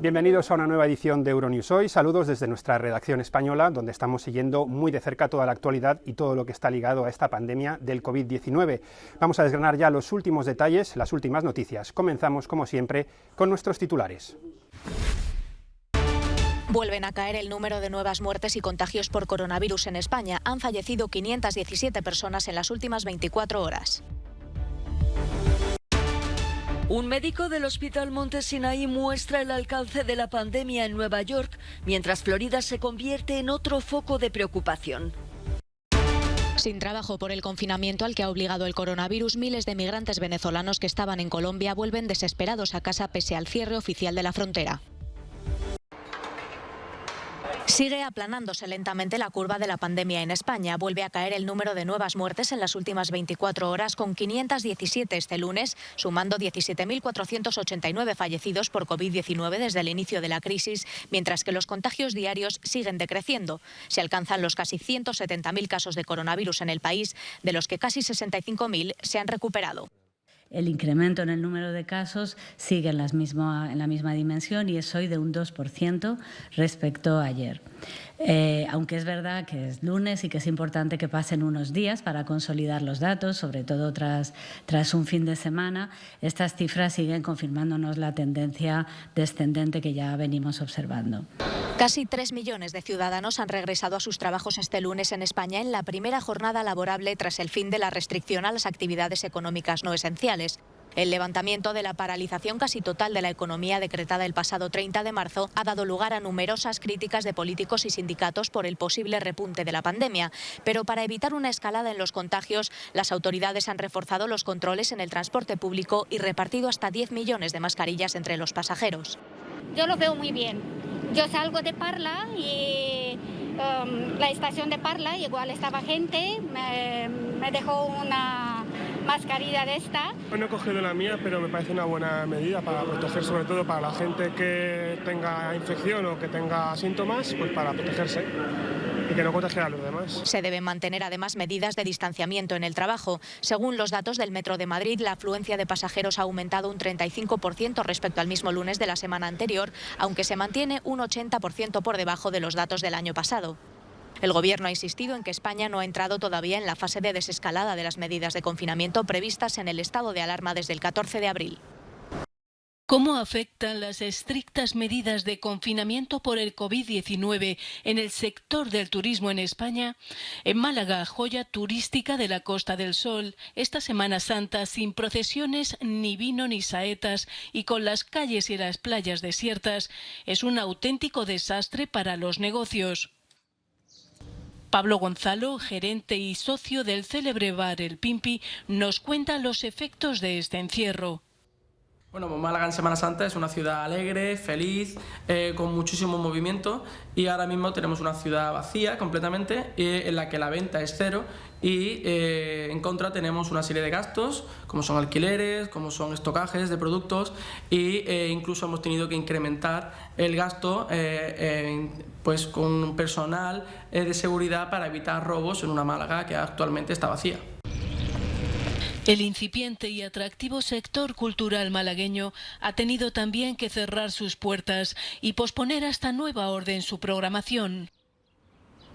Bienvenidos a una nueva edición de Euronews Hoy. Saludos desde nuestra redacción española, donde estamos siguiendo muy de cerca toda la actualidad y todo lo que está ligado a esta pandemia del COVID-19. Vamos a desgranar ya los últimos detalles, las últimas noticias. Comenzamos, como siempre, con nuestros titulares. Vuelven a caer el número de nuevas muertes y contagios por coronavirus en España. Han fallecido 517 personas en las últimas 24 horas. Un médico del Hospital Monte Sinaí muestra el alcance de la pandemia en Nueva York, mientras Florida se convierte en otro foco de preocupación. Sin trabajo por el confinamiento al que ha obligado el coronavirus, miles de migrantes venezolanos que estaban en Colombia vuelven desesperados a casa pese al cierre oficial de la frontera. Sigue aplanándose lentamente la curva de la pandemia en España. Vuelve a caer el número de nuevas muertes en las últimas 24 horas, con 517 este lunes, sumando 17.489 fallecidos por COVID-19 desde el inicio de la crisis, mientras que los contagios diarios siguen decreciendo. Se alcanzan los casi 170.000 casos de coronavirus en el país, de los que casi 65.000 se han recuperado. El incremento en el número de casos sigue en la misma dimensión y es hoy de un 2% respecto a ayer. Aunque es verdad que es lunes y que es importante que pasen unos días para consolidar los datos, sobre todo tras un fin de semana, estas cifras siguen confirmándonos la tendencia descendente que ya venimos observando. Casi 3 millones de ciudadanos han regresado a sus trabajos este lunes en España en la primera jornada laborable tras el fin de la restricción a las actividades económicas no esenciales. El levantamiento de la paralización casi total de la economía decretada el pasado 30 de marzo ha dado lugar a numerosas críticas de políticos y sindicatos por el posible repunte de la pandemia. Pero para evitar una escalada en los contagios, las autoridades han reforzado los controles en el transporte público y repartido hasta 10 millones de mascarillas entre los pasajeros. Yo lo veo muy bien. Yo salgo de Parla y la estación de Parla igual estaba gente, me dejó una mascarilla de esta. No he cogido la mía, pero me parece una buena medida para proteger, sobre todo para la gente que tenga infección o que tenga síntomas, pues para protegerse y que no contagie a los demás. Se deben mantener además medidas de distanciamiento en el trabajo. Según los datos del Metro de Madrid, la afluencia de pasajeros ha aumentado un 35% respecto al mismo lunes de la semana anterior, aunque se mantiene un 80% por debajo de los datos del año pasado. El Gobierno ha insistido en que España no ha entrado todavía en la fase de desescalada de las medidas de confinamiento previstas en el estado de alarma desde el 14 de abril. ¿Cómo afectan las estrictas medidas de confinamiento por el COVID-19 en el sector del turismo en España? En Málaga, joya turística de la Costa del Sol, esta Semana Santa sin procesiones, ni vino ni saetas y con las calles y las playas desiertas, es un auténtico desastre para los negocios. Pablo Gonzalo, gerente y socio del célebre bar El Pimpi, nos cuenta los efectos de este encierro. Bueno, pues Málaga en Semana Santa es una ciudad alegre, feliz, con muchísimo movimiento, y ahora mismo tenemos una ciudad vacía completamente, en la que la venta es cero y en contra tenemos una serie de gastos como son alquileres, como son estocajes de productos e incluso hemos tenido que incrementar el gasto pues con personal de seguridad para evitar robos en una Málaga que actualmente está vacía. El incipiente y atractivo sector cultural malagueño ha tenido también que cerrar sus puertas y posponer hasta nueva orden su programación.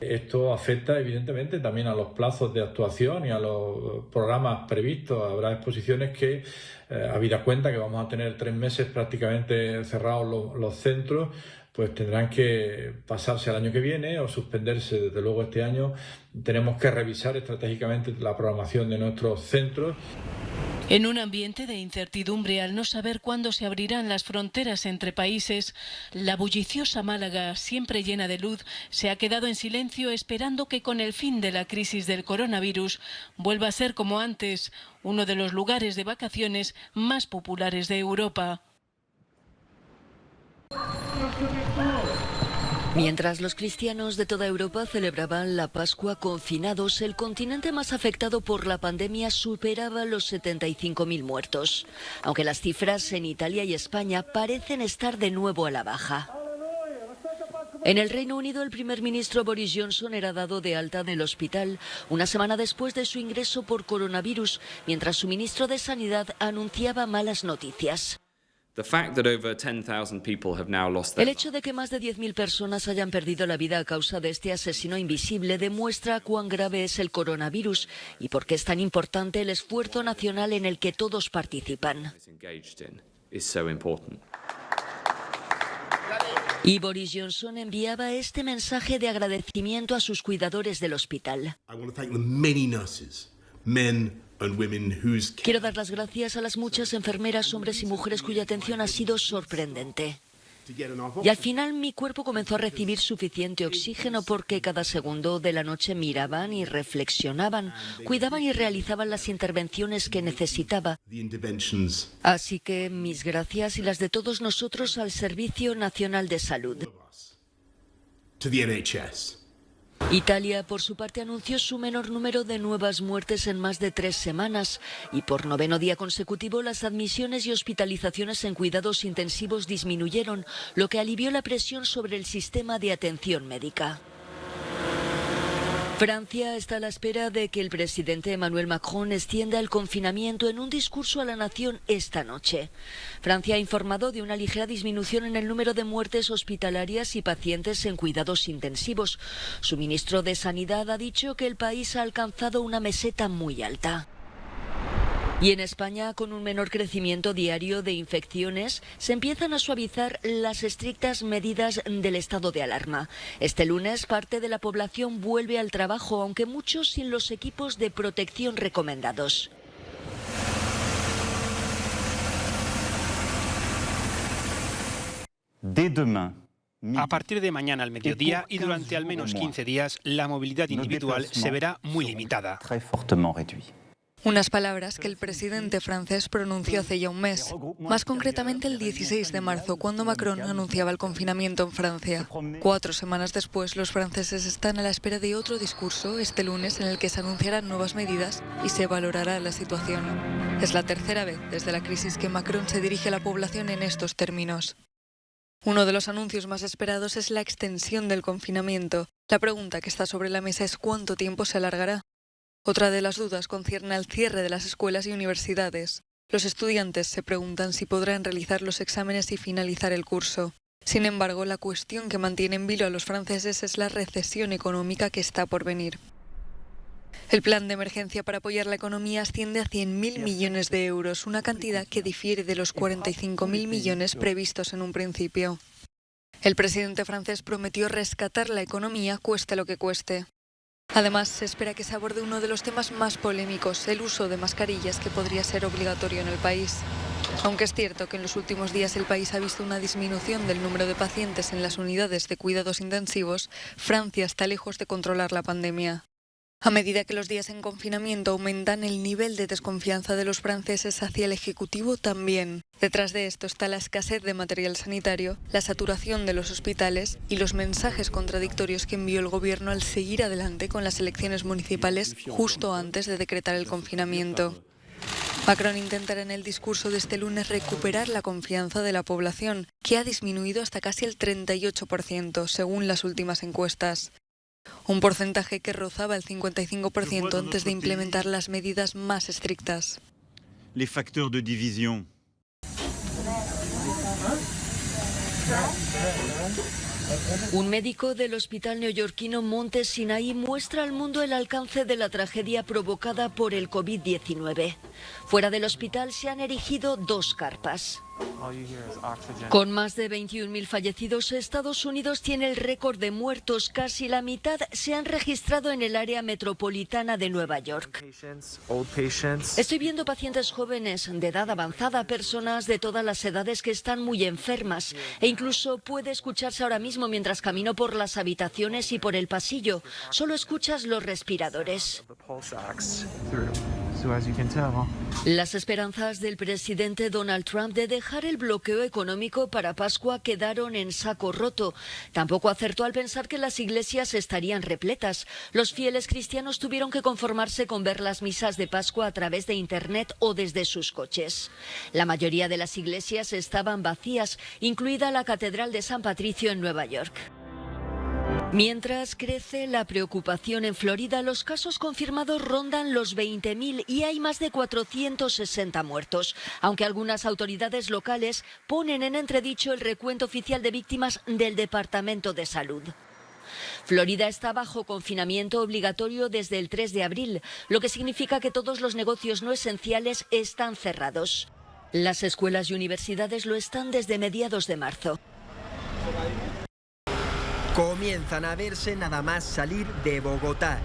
Esto afecta evidentemente también a los plazos de actuación y a los programas previstos. Habrá exposiciones que, habida cuenta que vamos a tener 3 meses prácticamente cerrados los centros, pues tendrán que pasarse al año que viene o suspenderse. Desde luego este año tenemos que revisar estratégicamente la programación de nuestros centros. En un ambiente de incertidumbre al no saber cuándo se abrirán las fronteras entre países, la bulliciosa Málaga, siempre llena de luz, se ha quedado en silencio esperando que con el fin de la crisis del coronavirus vuelva a ser como antes, uno de los lugares de vacaciones más populares de Europa. Mientras los cristianos de toda Europa celebraban la Pascua confinados, el continente más afectado por la pandemia superaba los 75.000 muertos, aunque las cifras en Italia y España parecen estar de nuevo a la baja. En el Reino Unido, el primer ministro Boris Johnson era dado de alta del hospital una semana después de su ingreso por coronavirus, mientras su ministro de Sanidad anunciaba malas noticias. El hecho de que más de 10.000 personas hayan perdido la vida a causa de este asesino invisible demuestra cuán grave es el coronavirus y por qué es tan importante el esfuerzo nacional en el que todos participan. Y Boris Johnson enviaba este mensaje de agradecimiento a sus cuidadores del hospital. Quiero dar las gracias a las muchas enfermeras, hombres y mujeres cuya atención ha sido sorprendente. Y al final mi cuerpo comenzó a recibir suficiente oxígeno porque cada segundo de la noche miraban y reflexionaban, cuidaban y realizaban las intervenciones que necesitaba. Así que mis gracias y las de todos nosotros al Servicio Nacional de Salud. Italia, por su parte, anunció su menor número de nuevas muertes en más de 3 semanas y por 9º día consecutivo las admisiones y hospitalizaciones en cuidados intensivos disminuyeron, lo que alivió la presión sobre el sistema de atención médica. Francia está a la espera de que el presidente Emmanuel Macron extienda el confinamiento en un discurso a la nación esta noche. Francia ha informado de una ligera disminución en el número de muertes hospitalarias y pacientes en cuidados intensivos. Su ministro de Sanidad ha dicho que el país ha alcanzado una meseta muy alta. Y en España, con un menor crecimiento diario de infecciones, se empiezan a suavizar las estrictas medidas del estado de alarma. Este lunes, parte de la población vuelve al trabajo, aunque muchos sin los equipos de protección recomendados. A partir de mañana al mediodía y durante al menos 15 días, la movilidad individual se verá muy limitada. Unas palabras que el presidente francés pronunció hace ya un mes, más concretamente el 16 de marzo, cuando Macron anunciaba el confinamiento en Francia. 4 semanas después, los franceses están a la espera de otro discurso este lunes en el que se anunciarán nuevas medidas y se valorará la situación. Es la tercera vez desde la crisis que Macron se dirige a la población en estos términos. Uno de los anuncios más esperados es la extensión del confinamiento. La pregunta que está sobre la mesa es ¿cuánto tiempo se alargará? Otra de las dudas concierne al cierre de las escuelas y universidades. Los estudiantes se preguntan si podrán realizar los exámenes y finalizar el curso. Sin embargo, la cuestión que mantiene en vilo a los franceses es la recesión económica que está por venir. El plan de emergencia para apoyar la economía asciende a 100.000 millones de euros, una cantidad que difiere de los 45.000 millones previstos en un principio. El presidente francés prometió rescatar la economía cueste lo que cueste. Además, se espera que se aborde uno de los temas más polémicos, el uso de mascarillas, que podría ser obligatorio en el país. Aunque es cierto que en los últimos días el país ha visto una disminución del número de pacientes en las unidades de cuidados intensivos, Francia está lejos de controlar la pandemia. A medida que los días en confinamiento aumentan, el nivel de desconfianza de los franceses hacia el Ejecutivo también. Detrás de esto está la escasez de material sanitario, la saturación de los hospitales y los mensajes contradictorios que envió el gobierno al seguir adelante con las elecciones municipales justo antes de decretar el confinamiento. Macron intentará en el discurso de este lunes recuperar la confianza de la población, que ha disminuido hasta casi el 38%, según las últimas encuestas. Un porcentaje que rozaba el 55% antes de implementar las medidas más estrictas. Les facteurs de division. Un médico del hospital neoyorquino Monte Sinai muestra al mundo el alcance de la tragedia provocada por el COVID-19. Fuera del hospital se han erigido 2 carpas. Con más de 21.000 fallecidos, Estados Unidos tiene el récord de muertos. Casi la mitad se han registrado en el área metropolitana de Nueva York. Estoy viendo pacientes jóvenes, de edad avanzada, personas de todas las edades que están muy enfermas. E incluso puede escucharse ahora mismo mientras camino por las habitaciones y por el pasillo. Solo escuchas los respiradores. Las esperanzas del presidente Donald Trump de dejar el bloqueo económico para Pascua quedaron en saco roto. Tampoco acertó al pensar que las iglesias estarían repletas. Los fieles cristianos tuvieron que conformarse con ver las misas de Pascua a través de Internet o desde sus coches. La mayoría de las iglesias estaban vacías, incluida la Catedral de San Patricio en Nueva York. Mientras crece la preocupación en Florida, los casos confirmados rondan los 20.000 y hay más de 460 muertos, aunque algunas autoridades locales ponen en entredicho el recuento oficial de víctimas del Departamento de Salud. Florida está bajo confinamiento obligatorio desde el 3 de abril, lo que significa que todos los negocios no esenciales están cerrados. Las escuelas y universidades lo están desde mediados de marzo. Comienzan a verse nada más salir de Bogotá.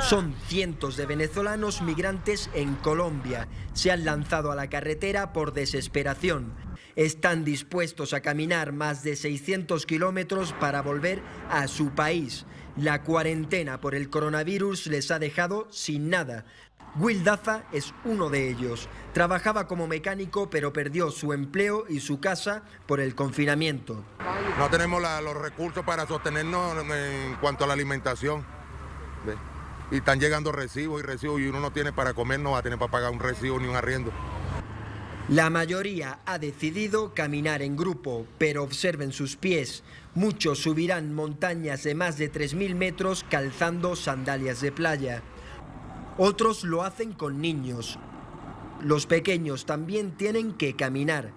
Son cientos de venezolanos migrantes en Colombia. Se han lanzado a la carretera por desesperación. Están dispuestos a caminar más de 600 kilómetros para volver a su país. La cuarentena por el coronavirus les ha dejado sin nada. Will Daza es uno de ellos. Trabajaba como mecánico, pero perdió su empleo y su casa por el confinamiento. No tenemos los recursos para sostenernos en cuanto a la alimentación. ¿Ves? Y están llegando recibos y uno no tiene para comer, no va a tener para pagar un recibo ni un arriendo. La mayoría ha decidido caminar en grupo, pero observen sus pies. Muchos subirán montañas de más de 3.000 metros calzando sandalias de playa. Otros lo hacen con niños. Los pequeños también tienen que caminar.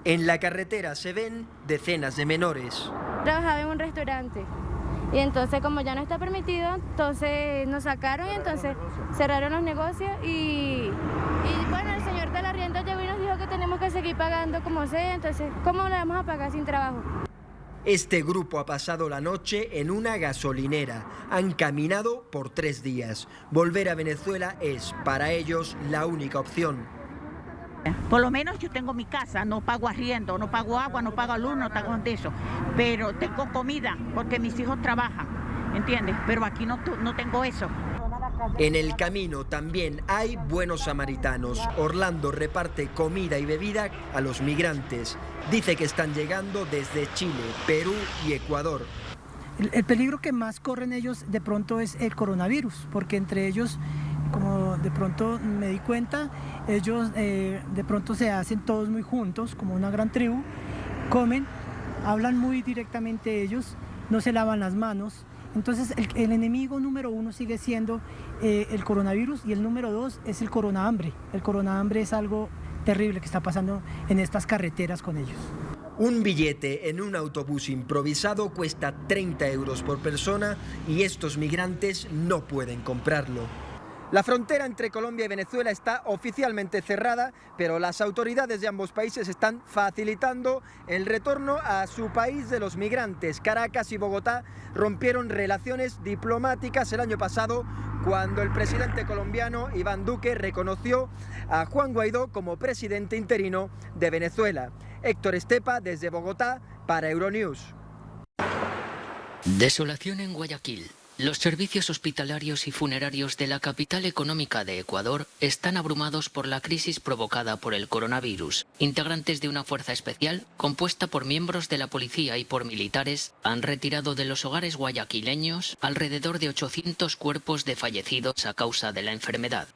En la carretera se ven decenas de menores. Trabajaba en un restaurante y entonces como ya no está permitido, entonces nos sacaron y entonces cerraron los negocios y bueno, el señor de la arriendo llegó y nos dijo que tenemos que seguir pagando como sea, entonces ¿cómo le vamos a pagar sin trabajo? Este grupo ha pasado la noche en una gasolinera. Han caminado por 3 días. Volver a Venezuela es, para ellos, la única opción. Por lo menos yo tengo mi casa, no pago arriendo, no pago agua, no pago luz, no pago de eso. Pero tengo comida porque mis hijos trabajan, ¿entiendes? Pero aquí no tengo eso. En el camino también hay buenos samaritanos. Orlando reparte comida y bebida a los migrantes. Dice que están llegando desde Chile, Perú y Ecuador. El peligro que más corren ellos de pronto es el coronavirus, porque entre ellos, como de pronto me di cuenta, ellos de pronto se hacen todos muy juntos, como una gran tribu, comen, hablan muy directamente ellos, no se lavan las manos. Entonces el enemigo número 1 sigue siendo el coronavirus y el número 2 es el coronahambre. El coronahambre es algo terrible que está pasando en estas carreteras con ellos. Un billete en un autobús improvisado cuesta 30 euros por persona y estos migrantes no pueden comprarlo. La frontera entre Colombia y Venezuela está oficialmente cerrada, pero las autoridades de ambos países están facilitando el retorno a su país de los migrantes. Caracas y Bogotá rompieron relaciones diplomáticas el año pasado cuando el presidente colombiano Iván Duque reconoció a Juan Guaidó como presidente interino de Venezuela. Héctor Estepa desde Bogotá para Euronews. Desolación en Guayaquil. Los servicios hospitalarios y funerarios de la capital económica de Ecuador están abrumados por la crisis provocada por el coronavirus. Integrantes de una fuerza especial, compuesta por miembros de la policía y por militares, han retirado de los hogares guayaquileños alrededor de 800 cuerpos de fallecidos a causa de la enfermedad.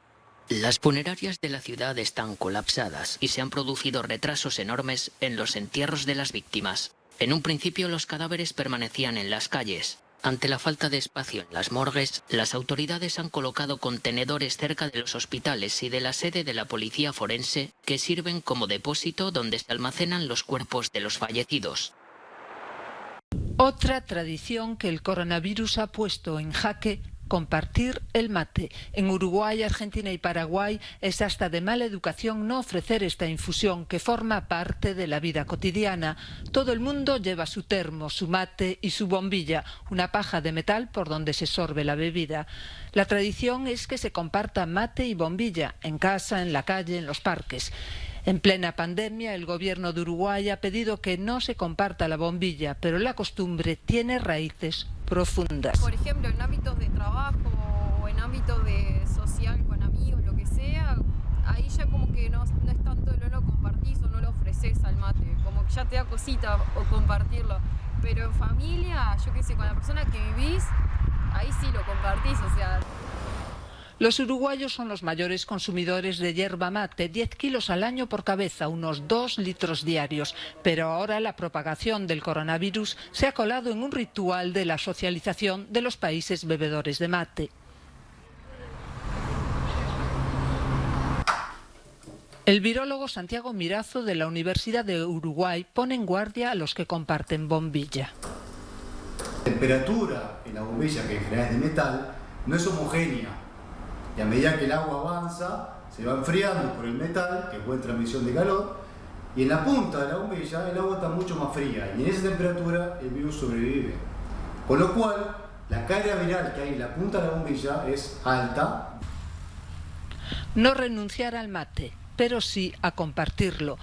Las funerarias de la ciudad están colapsadas y se han producido retrasos enormes en los entierros de las víctimas. En un principio los cadáveres permanecían en las calles. Ante la falta de espacio en las morgues, las autoridades han colocado contenedores cerca de los hospitales y de la sede de la policía forense que sirven como depósito donde se almacenan los cuerpos de los fallecidos. Otra tradición que el coronavirus ha puesto en jaque: compartir el mate. En Uruguay, Argentina y Paraguay es hasta de mala educación no ofrecer esta infusión que forma parte de la vida cotidiana. Todo el mundo lleva su termo, su mate y su bombilla, una paja de metal por donde se sorbe la bebida. La tradición es que se comparta mate y bombilla, en casa, en la calle, en los parques. En plena pandemia, el gobierno de Uruguay ha pedido que no se comparta la bombilla, pero la costumbre tiene raíces profundas. Por ejemplo, en ámbitos de trabajo o en ámbitos de social con amigos, lo que sea, ahí ya como que no es tanto, no lo compartís o no lo ofreces al mate, como que ya te da cosita o compartirlo. Pero en familia, yo qué sé, con la persona que vivís, ahí sí lo compartís, o sea. Los uruguayos son los mayores consumidores de yerba mate, 10 kilos al año por cabeza, unos 2 litros diarios. Pero ahora la propagación del coronavirus se ha colado en un ritual de la socialización de los países bebedores de mate. El virólogo Santiago Mirazo de la Universidad de Uruguay pone en guardia a los que comparten bombilla. La temperatura en la bombilla, que en general es de metal, no es homogénea. Y a medida que el agua avanza, se va enfriando por el metal, que encuentra emisión de calor, y en la punta de la bombilla el agua está mucho más fría, y en esa temperatura el virus sobrevive. Con lo cual, la carga viral que hay en la punta de la bombilla es alta. No renunciar al mate, pero sí a compartirlo.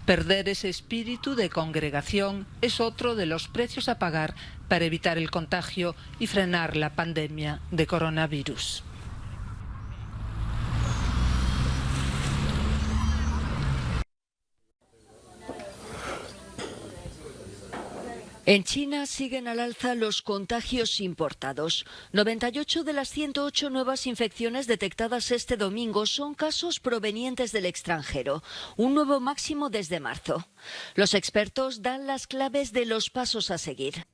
Perder ese espíritu de congregación es otro de los precios a pagar para evitar el contagio y frenar la pandemia de coronavirus. En China siguen al alza los contagios importados. 98 de las 108 nuevas infecciones detectadas este domingo son casos provenientes del extranjero, un nuevo máximo desde marzo. Los expertos dan las claves de los pasos a seguir.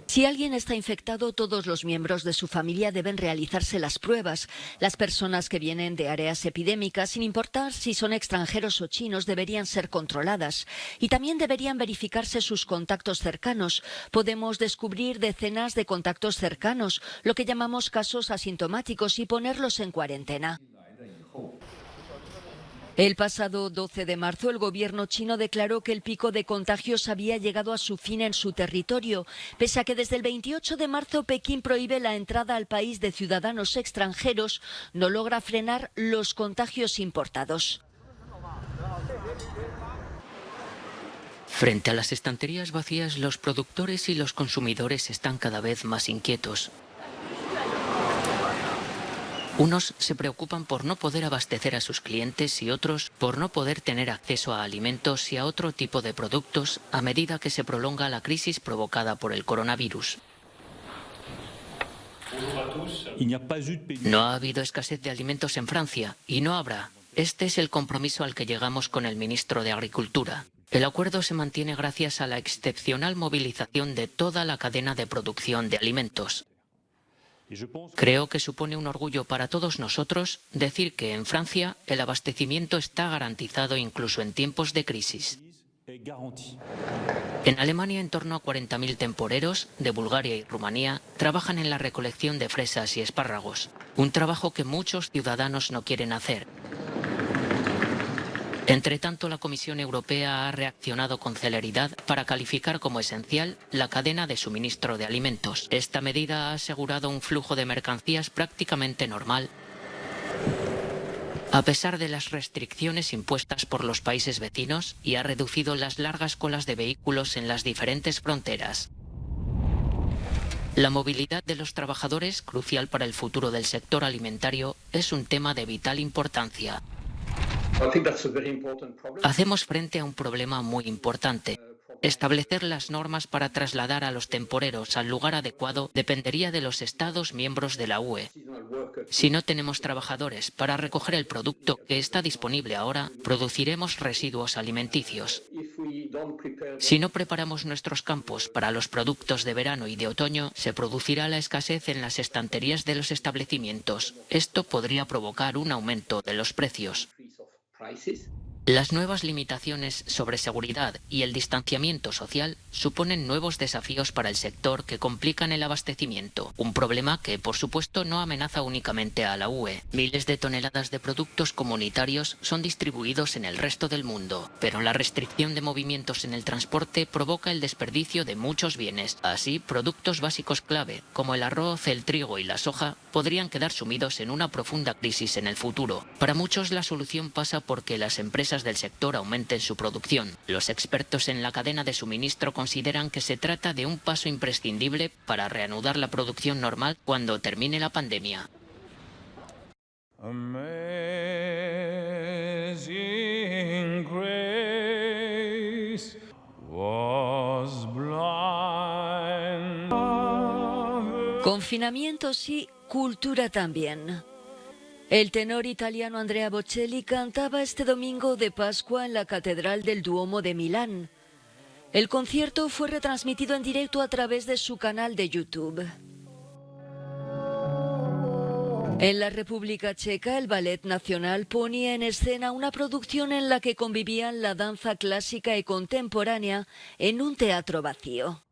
Si alguien está infectado, todos los miembros de su familia deben realizarse las pruebas. Las personas que vienen de áreas epidémicas, sin importar si son extranjeros o chinos, deberían ser controladas. Y también deberían verificarse sus contactos cercanos. Podemos descubrir decenas de contactos cercanos, lo que llamamos casos asintomáticos, y ponerlos en cuarentena. El pasado 12 de marzo, el gobierno chino declaró que el pico de contagios había llegado a su fin en su territorio, pese a que desde el 28 de marzo Pekín prohíbe la entrada al país de ciudadanos extranjeros, no logra frenar los contagios importados. Frente a las estanterías vacías, los productores y los consumidores están cada vez más inquietos. Unos se preocupan por no poder abastecer a sus clientes y otros por no poder tener acceso a alimentos y a otro tipo de productos a medida que se prolonga la crisis provocada por el coronavirus. No ha habido escasez de alimentos en Francia y no habrá. Este es el compromiso al que llegamos con el ministro de Agricultura. El acuerdo se mantiene gracias a la excepcional movilización de toda la cadena de producción de alimentos. Creo que supone un orgullo para todos nosotros decir que en Francia el abastecimiento está garantizado incluso en tiempos de crisis. En Alemania, en torno a 40.000 temporeros de Bulgaria y Rumanía trabajan en la recolección de fresas y espárragos, un trabajo que muchos ciudadanos no quieren hacer. Entre tanto, la Comisión Europea ha reaccionado con celeridad para calificar como esencial la cadena de suministro de alimentos. Esta medida ha asegurado un flujo de mercancías prácticamente normal, a pesar de las restricciones impuestas por los países vecinos, y ha reducido las largas colas de vehículos en las diferentes fronteras. La movilidad de los trabajadores, crucial para el futuro del sector alimentario, es un tema de vital importancia. Hacemos frente a un problema muy importante. Establecer las normas para trasladar a los temporeros al lugar adecuado dependería de los Estados miembros de la UE. Si no tenemos trabajadores para recoger el producto que está disponible ahora, produciremos residuos alimenticios. Si no preparamos nuestros campos para los productos de verano y de otoño, se producirá la escasez en las estanterías de los establecimientos. Esto podría provocar un aumento de los precios. Las nuevas limitaciones sobre seguridad y el distanciamiento social suponen nuevos desafíos para el sector que complican el abastecimiento, un problema que, por supuesto, no amenaza únicamente a la UE. Miles de toneladas de productos comunitarios son distribuidos en el resto del mundo, pero la restricción de movimientos en el transporte provoca el desperdicio de muchos bienes. Así, productos básicos clave, como el arroz, el trigo y la soja, podrían quedar sumidos en una profunda crisis en el futuro. Para muchos, la solución pasa por que las empresas del sector aumenten su producción. Los expertos en la cadena de suministro consideran que se trata de un paso imprescindible para reanudar la producción normal cuando termine la pandemia. Amazing grace was blind. Confinamiento sí, cultura también. El tenor italiano Andrea Bocelli cantaba este domingo de Pascua en la Catedral del Duomo de Milán. El concierto fue retransmitido en directo a través de su canal de YouTube. En la República Checa, el Ballet Nacional ponía en escena una producción en la que convivían la danza clásica y contemporánea en un teatro vacío.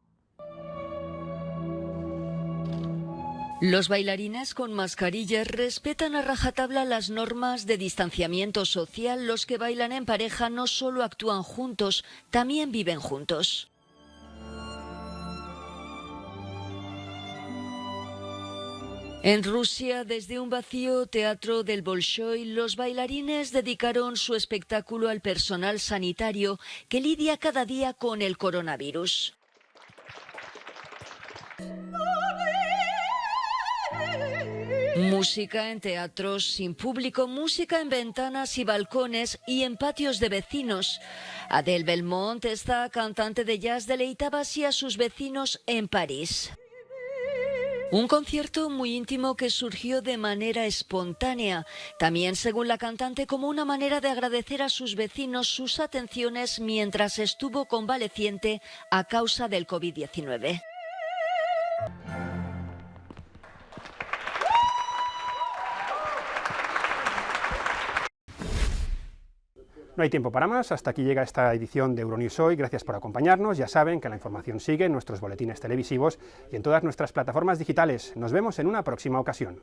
Los bailarines con mascarillas respetan a rajatabla las normas de distanciamiento social. Los que bailan en pareja no solo actúan juntos, también viven juntos. En Rusia, desde un vacío teatro del Bolshoi, los bailarines dedicaron su espectáculo al personal sanitario que lidia cada día con el coronavirus. Música en teatros sin público, música en ventanas y balcones y en patios de vecinos. Adele Belmont, esta cantante de jazz, deleitaba así a sus vecinos en París. Un concierto muy íntimo que surgió de manera espontánea, también según la cantante como una manera de agradecer a sus vecinos sus atenciones mientras estuvo convaleciente a causa del COVID-19. No hay tiempo para más, hasta aquí llega esta edición de Euronews Hoy. Gracias por acompañarnos, ya saben que la información sigue en nuestros boletines televisivos y en todas nuestras plataformas digitales. Nos vemos en una próxima ocasión.